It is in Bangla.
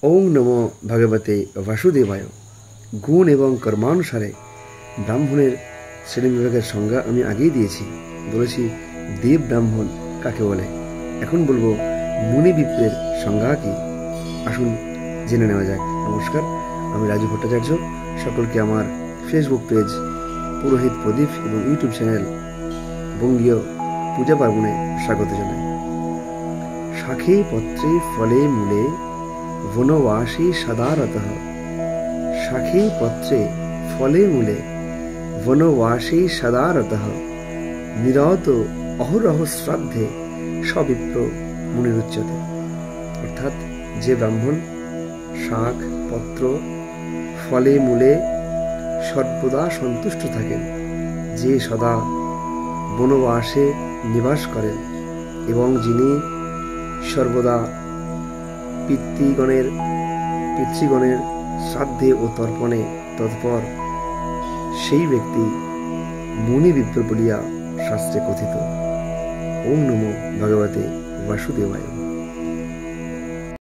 ওং নমো ভগবতে বাসুদেবায়। গুণ এবং কর্মানুসারে ব্রাহ্মণের শ্রেণীবিভাগের সংজ্ঞা আমি আগেই দিয়েছি, বলেছি দেব ব্রাহ্মণ কাকে বলে। এখন বলবো মুনি বিপ্রের সংজ্ঞা কি। আসুন জেনে নেওয়া যাক। নমস্কার, আমি রাজু ভট্টাচার্য। সকলকে আমার ফেসবুক পেজ পুরোহিত প্রদীপ এবং ইউটিউব চ্যানেল বঙ্গীয় পূজা পার্বণে স্বাগত জানাই। শাখে পত্রে ফলে মূলে বনবাসী সদারতঃ। শাখে পত্রে ফলে মূলে বনবাসী সদারতঃ। নিরত অহরহ শ্রাদ্ধে সবিপ্র মুনিরুচ্যতে। অর্থাৎ যে ব্রাহ্মণ শাক পত্র ফলে মূলে সর্বদা সন্তুষ্ট থাকেন, যে সদা বনবাসে নিবাস করেন এবং যিনি সর্বদা পিতৃগণের শ্রাদ্ধে ও তর্পণে তৎপর, সেই ব্যক্তি মুনি বিপ্র বলিয়া শাস্ত্রে কথিত। ওং নমো ভগবতে বাসুদেবায়।